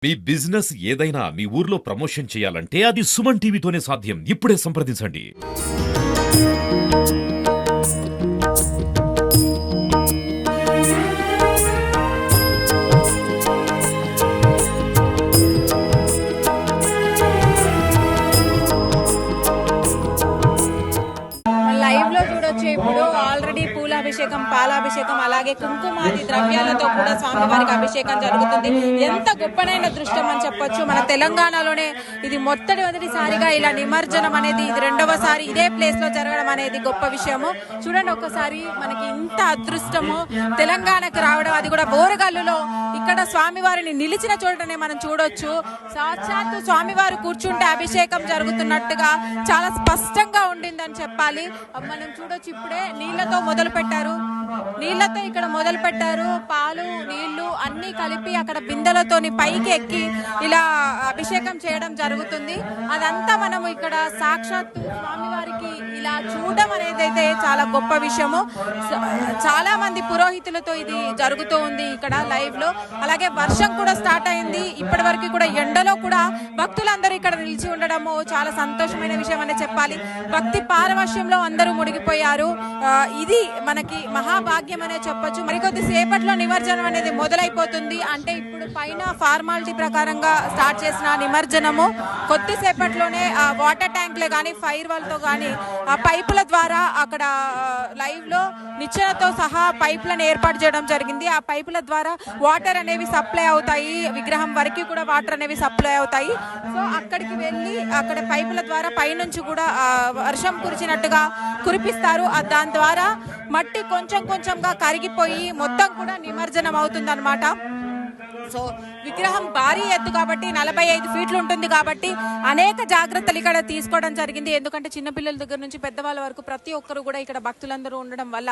మీ business ఏదైనా మీ ఊర్లో promotion చేయాలంటే అది సుమన్ టీవీతోనే సాధ్యం. ఇప్పుడే సంప్రదించండి. లైవ్ లో చూడొచ్చు. ఇప్పుడు ఆల్రెడీ పూలాభిషేకం, పాలాభిషేకం, అలాగే కుంకుమాది ద్రవ్యాలతో కూడా స్వామివారికి అభిషేకం జరుగుతుంది. ఎంత గొప్పనైన దృష్టం అని చెప్పొచ్చు. మన తెలంగాణలోనే ఇది మొదటిసారిగా ఇలా నిమజ్జనం అనేది, ఇది రెండవసారి ఇదే ప్లేస్ లో జరగడం అనేది గొప్ప విషయము. చూడండి ఒక్కసారి, మనకి ఇంత అదృష్టము తెలంగాణకు రావడం, అది కూడా బోరగల్లులో ఇక్కడ స్వామివారిని నిలిచిన చోటనే మనం చూడొచ్చు. సాక్షాత్తు స్వామివారు కూర్చుంటే అభిషేకం జరుగుతున్నట్టుగా చాలా స్పష్టంగా ఉండిందని చెప్పాలి. మనం చూడొచ్చు, ఇప్పుడే నీళ్లతో మొదలు పెట్టారు. నీళ్లతో ఇక్కడ మొదలు పెట్టారు. పాలు నీళ్లు అన్ని కలిపి అక్కడ బిందెలతోని పైకి ఎక్కి ఇలా అభిషేకం చేయడం జరుగుతుంది. అదంతా మనము ఇక్కడ సాక్షాత్తు స్వామివారికి ఇలా చూడడం అనేది అయితే చాలా గొప్ప విషయము. చాలా మంది పురోహితులతో ఇది జరుగుతూ ఉంది ఇక్కడ లైవ్ లో. అలాగే వర్షం కూడా స్టార్ట్ అయింది. ఇప్పటి వరకు కూడా ఎండలో కూడా భక్తులందరూ ఇక్కడ నిలిచి ఉండడము చాలా సంతోషమైన విషయం అనే చెప్పాలి. భక్తి పారవశ్యంలో అందరూ మునిగిపోయారు. ఇది మనకి మహాభాగ్యం అనే చెప్పొచ్చు. మరికొద్ది సేపట్లో నిమజ్జనం అనేది మొదలైపోతుంది. అంటే ఇప్పుడు పైన ఫార్మాలిటీ ప్రకారంగా స్టార్ట్ చేసిన నిమజ్జనము కొద్దిసేపట్లోనే వాటర్ ట్యాంక్లే కానీ, ఫైర్ వాల్ తో కానీ, ఆ పైపుల ద్వారా అక్కడ లైవ్ లో నిచ్చెనతో సహా పైపులను ఏర్పాటు చేయడం జరిగింది. ఆ పైపుల ద్వారా వాటర్ అనేవి సప్లై అవుతాయి. విగ్రహం వరకు కూడా వాటర్ అనేవి సప్లై అవుతాయి. సో అక్కడికి వెళ్ళి అక్కడ పైపుల ద్వారా పైనుంచి కూడా వర్షం కురిచినట్టుగా కురిపిస్తారు. దాని ద్వారా మట్టి కొంచెం కొంచెంగా కరిగిపోయి మొత్తం కూడా నిమజ్జనం అవుతుంది అన్నమాట. సో విగ్రహం భారీ ఎత్తు కాబట్టి 45 ఫీట్లు ఉంటుంది కాబట్టి అనేక జాగ్రత్తలు ఇక్కడ తీసుకోవడం జరిగింది. ఎందుకంటే చిన్నపిల్లల దగ్గర నుంచి పెద్దవాళ్ళ వరకు ప్రతి ఒక్కరు కూడా ఇక్కడ భక్తులందరూ ఉండడం వల్ల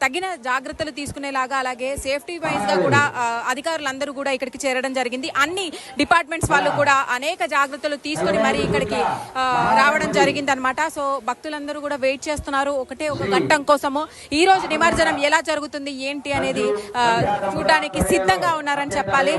తగిన జాగ్రత్తలు తీసుకునేలాగా, అలాగే సేఫ్టీ వైజ్ గా కూడా అధికారులందరూ కూడా ఇక్కడికి చేరడం జరిగింది. అన్ని డిపార్ట్మెంట్స్ వాళ్ళు కూడా అనేక జాగ్రత్తలు తీసుకొని మరి ఇక్కడికి రావడం జరిగింది అనమాట. సో భక్తులందరూ కూడా వెయిట్ చేస్తున్నారు ఒక ఘట్టం కోసము. ఈ రోజు నిమజ్జనం ఎలా జరుగుతుంది ఏంటి అనేది చూడడానికి సిద్ధంగా ఉన్నారని చెప్పాలి.